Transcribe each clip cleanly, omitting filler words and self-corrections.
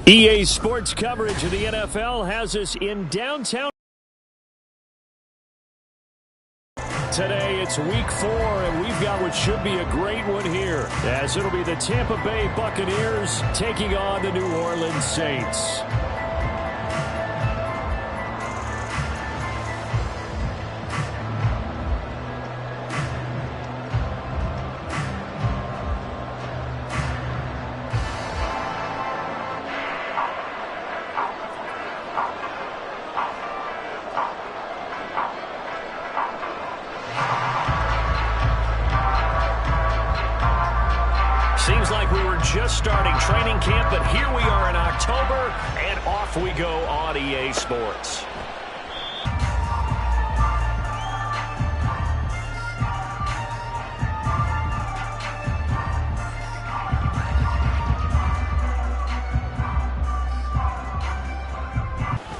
EA Sports coverage of the NFL has us in downtown. Today it's week 4, and we've got what should be a great one here, as it'll be the Tampa Bay Buccaneers taking on the New Orleans Saints. Seems like we were just starting training camp, but here we are in October, and off we go on EA Sports.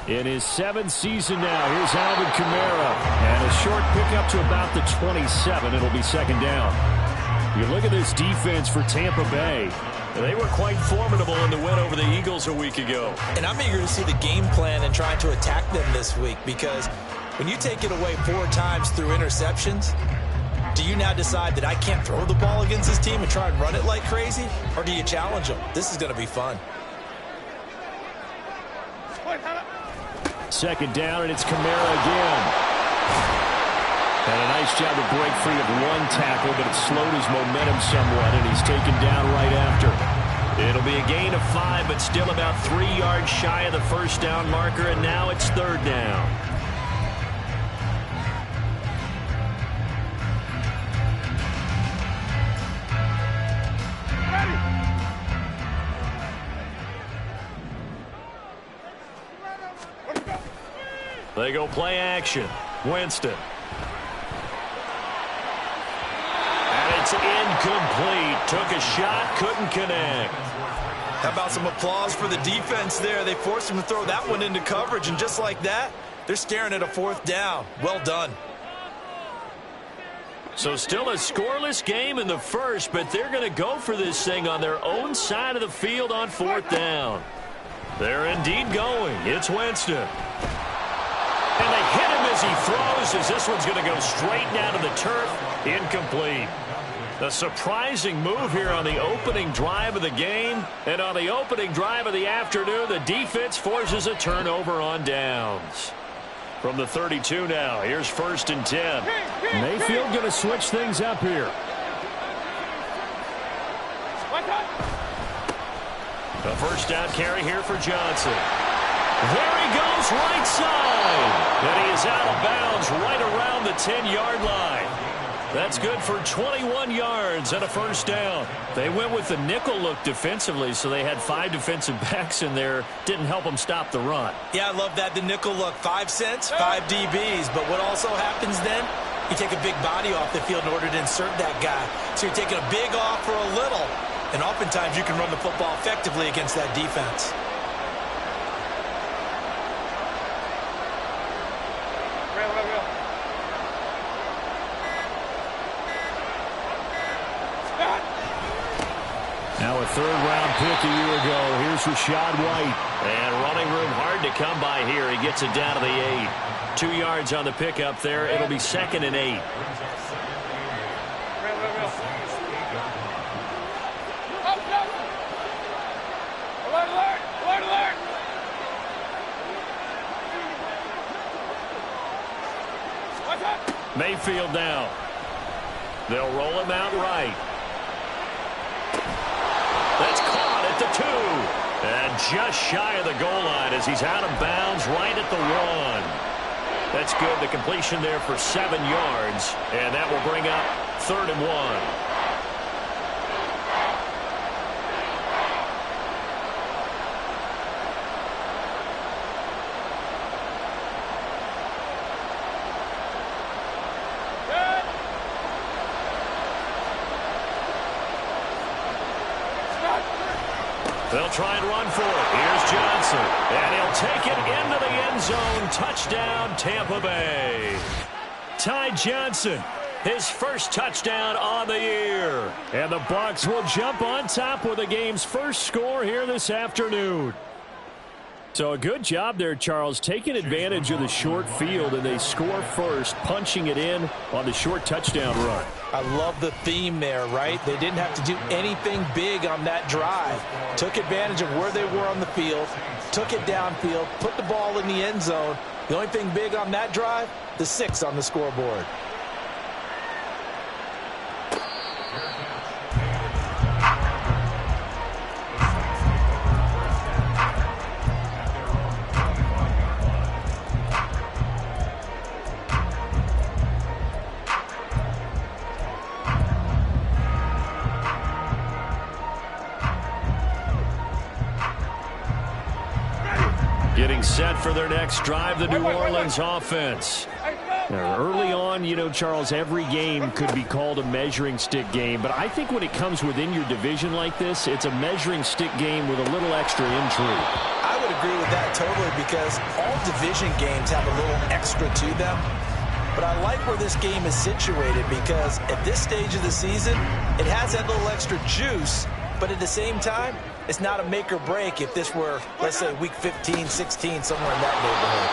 In his 7th season now, here's Alvin Kamara, and a short pickup to about the 27. It'll be second down. You look at this defense for Tampa Bay. They were quite formidable in the win over the Eagles a week ago. And I'm eager to see the game plan and trying to attack them this week, because when you take it away 4 times through interceptions, do you now decide that I can't throw the ball against this team and try and run it like crazy? Or do you challenge them? This is going to be fun. Second down, and it's Kamara again. And a nice job to break free of one tackle, but it slowed his momentum somewhat, and he's taken down right after. It'll be a gain of 5, but still about 3 yards shy of the first down marker, and now it's third down. They go play action. Winston. It's incomplete. Took a shot, couldn't connect. How about some applause for the defense there? They forced him to throw that one into coverage, and just like that, they're staring at a 4th down. Well done. So still a scoreless game in the first, but they're going to go for this thing on their own side of the field on 4th down. They're indeed going. It's Winston. And they hit him as he throws, as this one's going to go straight down to the turf. Incomplete. A surprising move here on the opening drive of the game. And on the opening drive of the afternoon, the defense forces a turnover on downs. From the 32 now, here's 1st and 10. Mayfield going to switch things up here. A first down carry here for Johnson. There he goes, right side. And he is out of bounds right around the 10-yard line. That's good for 21 yards and a first down. They went with the nickel look defensively, so they had 5 defensive backs in there. Didn't help them stop the run. Yeah, I love that, the nickel look. 5 cents, 5 DBs. But what also happens then, you take a big body off the field in order to insert that guy. So you're taking a big off for a little. And oftentimes you can run the football effectively against that defense. Now a 3rd-round pick a year ago. Here's Rachaad White. And running room hard to come by here. He gets it down to the 8. 2 yards on the pickup there. It'll be 2nd and 8. Mayfield now. They'll roll him out right. That's caught at the 2. And just shy of the goal line as he's out of bounds right at the 1. That's good. The completion there for 7 yards. And that will bring up 3rd and 1. They'll try and run for it. Here's Johnson. And he'll take it into the end zone. Touchdown, Tampa Bay. Ty Johnson his first touchdown on the year. And the Bucs will jump on top with the game's first score here this afternoon. So a good job there, Charles, taking advantage of the short field, and they score first, punching it in on the short touchdown run. I love the theme there, right? They didn't have to do anything big on that drive. Took advantage of where they were on the field, took it downfield, put the ball in the end zone. The only thing big on that drive, the 6 on the scoreboard. Getting set for their next drive, the New Orleans offense. Now, early on, you know, Charles, every game could be called a measuring stick game, but I think when it comes within your division like this, it's a measuring stick game with a little extra intrigue. I would agree with that totally, because all division games have a little extra to them. But I like where this game is situated, because at this stage of the season, it has that little extra juice, but at the same time, it's not a make or break if this were, let's say, week 15, 16, somewhere in that neighborhood.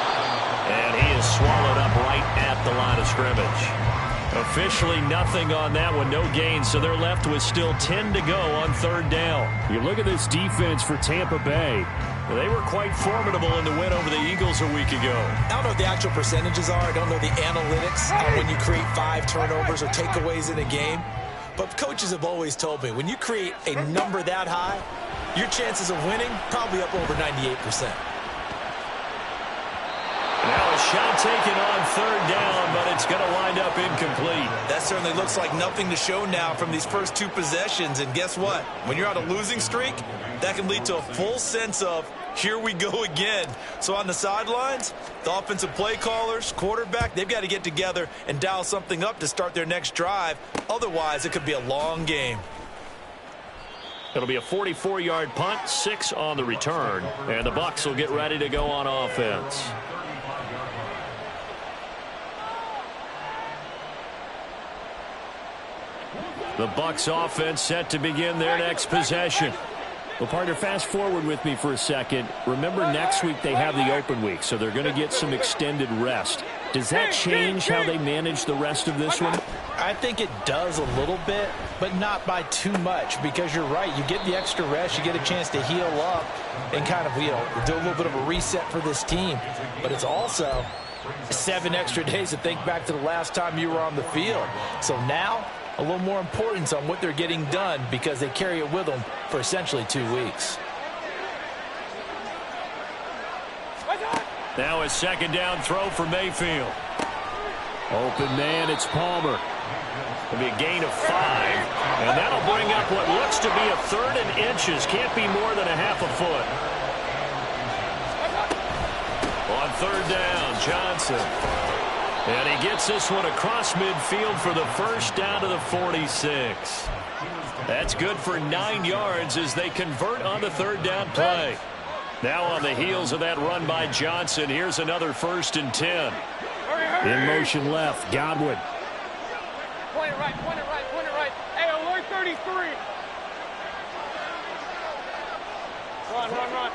And he is swallowed up right at the line of scrimmage. Officially nothing on that one, no gain, so they're left with still 10 to go on third down. You look at this defense for Tampa Bay. They were quite formidable in the win over the Eagles a week ago. I don't know what the actual percentages are. I don't know the analytics when you create 5 turnovers or takeaways in a game. But coaches have always told me, when you create a number that high, your chances of winning probably up over 98%. Now a shot taken on third down, but it's going to wind up incomplete. That certainly looks like nothing to show now from these first 2 possessions. And guess what? When you're on a losing streak, that can lead to a full sense of, here we go again. So on the sidelines, the offensive play callers, quarterback, they've got to get together and dial something up to start their next drive. Otherwise, it could be a long game. It'll be a 44-yard punt, 6 on the return, and the Bucs will get ready to go on offense. The Bucs offense set to begin their next possession. Well, partner, fast forward with me for a second. Remember, next week they have the open week, so they're going to get some extended rest. Does that change how they manage the rest of this one? I think it does a little bit, but not by too much, because you're right. You get the extra rest. You get a chance to heal up and kind of, do a little bit of a reset for this team. But it's also 7 extra days to think back to the last time you were on the field. So now, a little more importance on what they're getting done, because they carry it with them for essentially 2 weeks. Now a second down throw for Mayfield. Open man, it's Palmer. It'll be a gain of 5. And that'll bring up what looks to be a 3rd and inches. Can't be more than a half a foot. On third down, Johnson. And he gets this one across midfield for the first down to the 46. That's good for 9 yards as they convert on the third down play. Now on the heels of that run by Johnson, here's another 1st and 10. In motion left, Godwin. Point it right, point it right, point it right. Hey, alert 33. Run, run, run.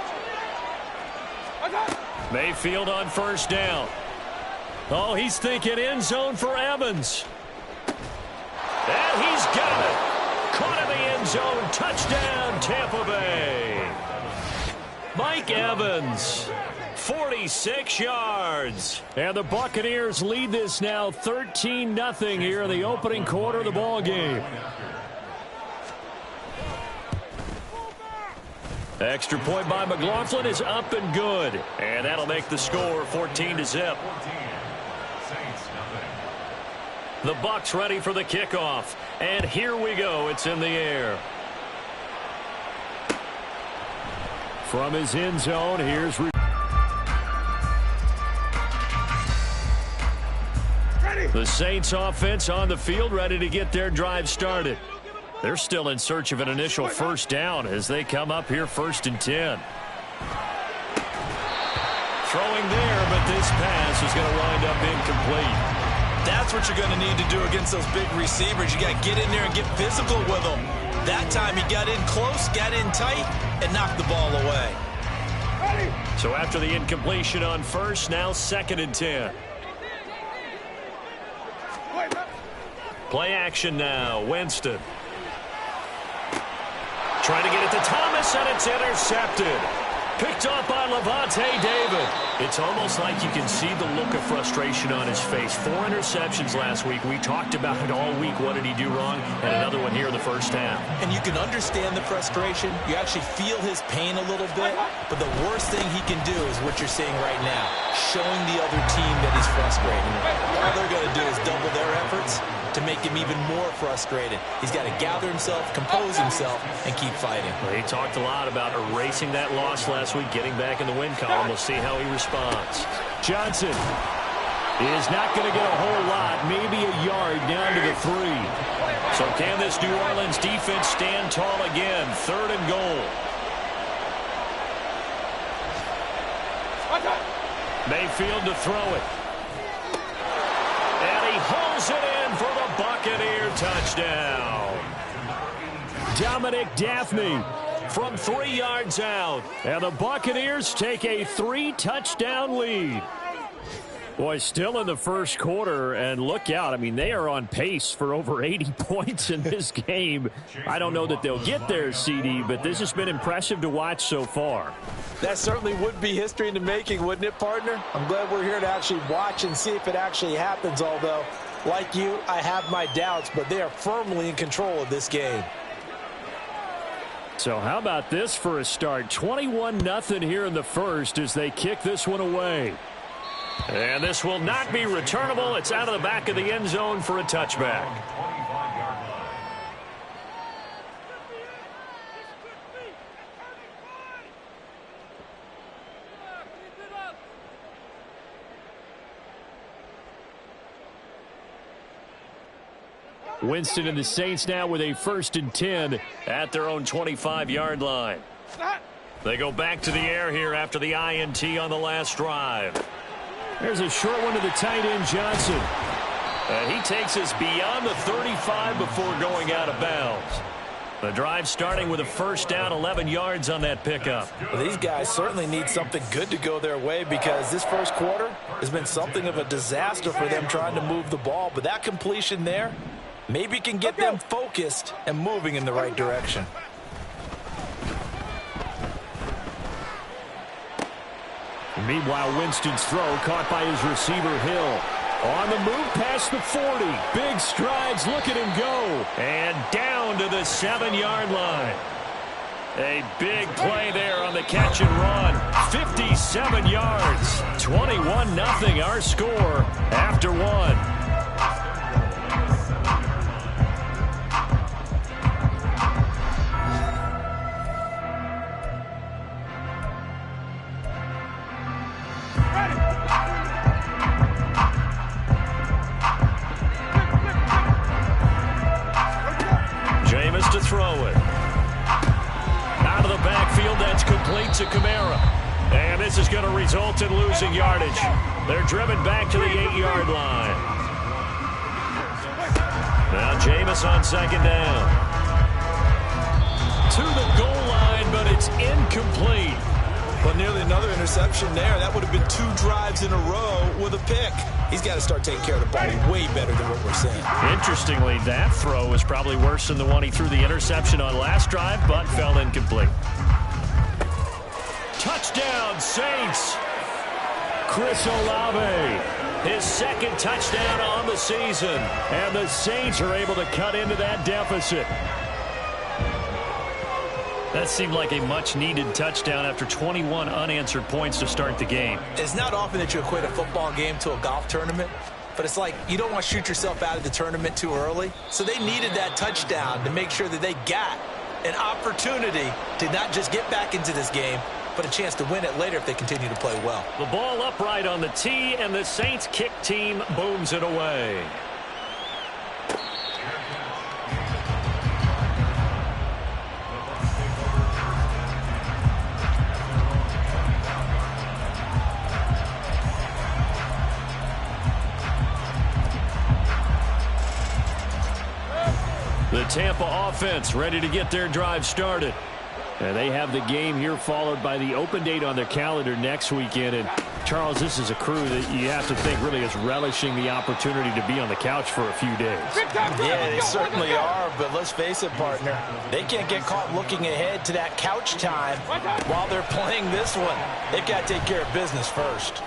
Okay. Mayfield on first down. Oh, he's thinking end zone for Evans. And he's got it. Caught in the end zone. Touchdown, Tampa Bay. Mike Evans, 46 yards. And the Buccaneers lead this now 13-0 here in the opening quarter of the ball game. Extra point by McLaughlin is up and good. And that'll make the score 14-0. The Bucs ready for the kickoff. And here we go. It's in the air. From his end zone, here's... The Saints offense on the field, ready to get their drive started. They're still in search of an initial first down as they come up here 1st and 10. Throwing there, but this pass is going to wind up incomplete. That's what you're going to need to do against those big receivers. You got to get in there and get physical with them. That time he got in close, got in tight, and knocked the ball away. So after the incompletion on first, now 2nd and 10. Play action now. Winston. Trying to get it to Thomas, and it's intercepted. Picked up by Lavonte David. It's almost like you can see the look of frustration on his face. 4 interceptions last week. We talked about it all week. What did he do wrong? And another one here in the first half. And you can understand the frustration. You actually feel his pain a little bit. But the worst thing he can do is what you're seeing right now, showing the other team that he's frustrated. All they're going to do is double their efforts to make him even more frustrated. He's got to gather himself, compose himself, and keep fighting. Well, he talked a lot about erasing that loss last week, getting back in the win column. We'll see how he responds. Johnson is not going to get a whole lot, maybe a yard down to the 3. So can this New Orleans defense stand tall again? 3rd and goal. Mayfield to throw it. And he hauls it in for the Buccaneer touchdown. Dominic Daphne from 3 yards out. And the Buccaneers take a 3-touchdown lead. Boy, still in the first quarter, and look out. I mean, they are on pace for over 80 points in this game. I don't know that they'll get there, CD, but this has been impressive to watch so far. That certainly would be history in the making, wouldn't it, partner? I'm glad we're here to actually watch and see if it actually happens, although, like you, I have my doubts, but they are firmly in control of this game. So how about this for a start? 21-0 here in the first as they kick this one away. And this will not be returnable. It's out of the back of the end zone for a touchback. Winston and the Saints now with a 1st and 10 at their own 25-yard line. They go back to the air here after the INT on the last drive. There's a short one to the tight end, Johnson. And he takes us beyond the 35 before going out of bounds. The drive starting with a 1st down, 11 yards on that pickup. Well, these guys certainly need something good to go their way because this first quarter has been something of a disaster for them trying to move the ball. But that completion there maybe can get them focused and moving in the right direction. Meanwhile, Winston's throw caught by his receiver, Hill. On the move past the 40. Big strides. Look at him go. And down to the 7-yard line. A big play there on the catch and run. 57 yards. 21-0 our score after 1. To throw it. Out of the backfield, that's complete to Kamara. And this is going to result in losing yardage. They're driven back to the 8-yard line. Now Jameis on 2nd down. To the goal line, but it's incomplete. Well, nearly another interception there. That would have been 2 drives in a row with a pick. He's got to start taking care of the ball way better than what we're seeing. Interestingly, that throw was probably worse than the one he threw the interception on last drive, but fell incomplete. Touchdown, Saints. Chris Olave, his 2nd touchdown on the season. And the Saints are able to cut into that deficit. That seemed like a much-needed touchdown after 21 unanswered points to start the game. It's not often that you equate a football game to a golf tournament, but it's like you don't want to shoot yourself out of the tournament too early. So they needed that touchdown to make sure that they got an opportunity to not just get back into this game, but a chance to win it later if they continue to play well. The ball upright on the tee, and the Saints kick team booms it away. Tampa offense ready to get their drive started. And they have the game here followed by the open date on their calendar next weekend. And, Charles, this is a crew that you have to think really is relishing the opportunity to be on the couch for a few days. Yeah, they certainly are, but let's face it, partner. They can't get caught looking ahead to that couch time while they're playing this one. They've got to take care of business first.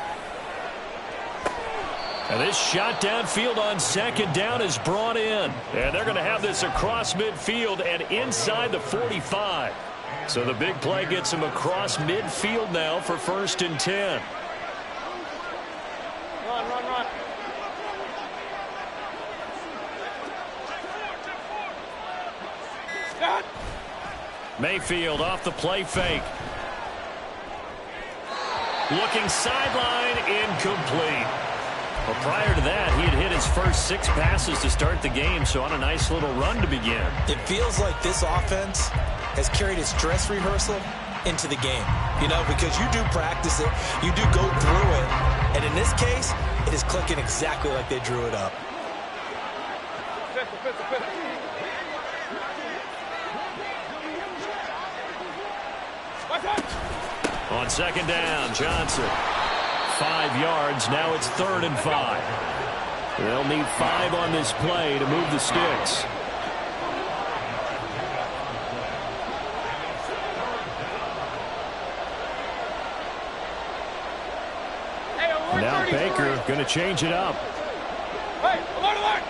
And this shot downfield on second down is brought in. And they're going to have this across midfield and inside the 45. So the big play gets him across midfield now for 1st and 10. Run. Mayfield off the play fake. Looking sideline, incomplete. Well, prior to that, he had hit his first 6 passes to start the game, so on a nice little run to begin. It feels like this offense has carried its dress rehearsal into the game. You know, because you do practice it, you do go through it, and in this case, it is clicking exactly like they drew it up. On second down, Johnson. 5 yards, now it's 3rd and 5. They'll need 5 on this play to move the sticks. Now Baker going to change it up. Hey, alert.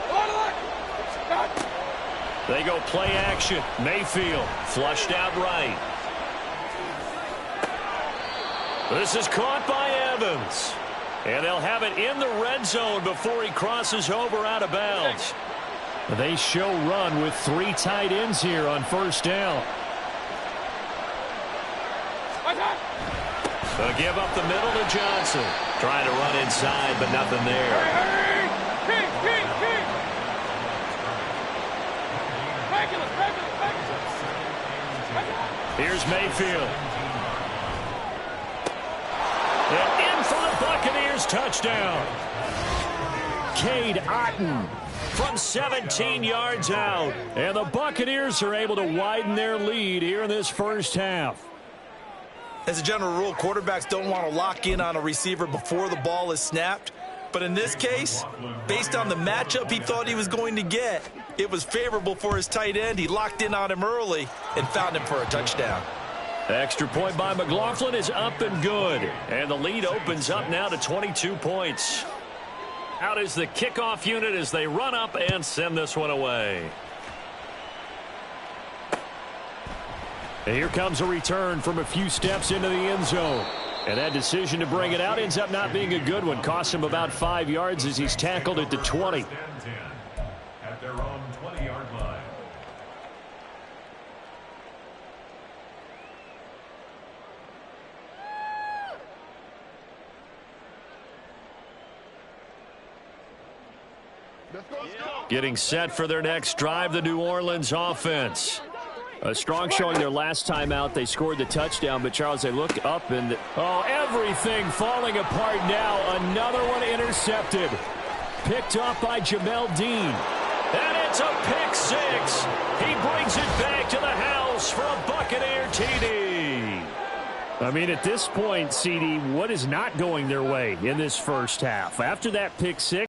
They go play action. Mayfield flushed out right. This is caught by Evans. And they'll have it in the red zone before he crosses over out of bounds. They show run with 3 tight ends here on 1st down. They'll give up the middle to Johnson. Trying to run inside, but nothing there. Here's Mayfield. And in for the Buccaneers touchdown. Cade Otton from 17 yards out. And the Buccaneers are able to widen their lead here in this first half. As a general rule, quarterbacks don't want to lock in on a receiver before the ball is snapped. But in this case, based on the matchup he thought he was going to get, it was favorable for his tight end. He locked in on him early and found him for a touchdown. Extra point by McLaughlin is up and good. And the lead opens up now to 22 points. Out is the kickoff unit as they run up and send this one away. And here comes a return from a few steps into the end zone. And that decision to bring it out ends up not being a good one. Costs him about 5 yards as he's tackled at the 20. At their own 20-yard line. Getting set for their next drive, the New Orleans offense. A strong showing their last time out. They scored the touchdown, but, Charles, they look up and, everything falling apart now. Another one intercepted. Picked off by Jamel Dean. And it's a pick 6. He brings it back to the house for a Buccaneer TD. I mean, at this point, CD, what is not going their way in this first half? After that pick 6,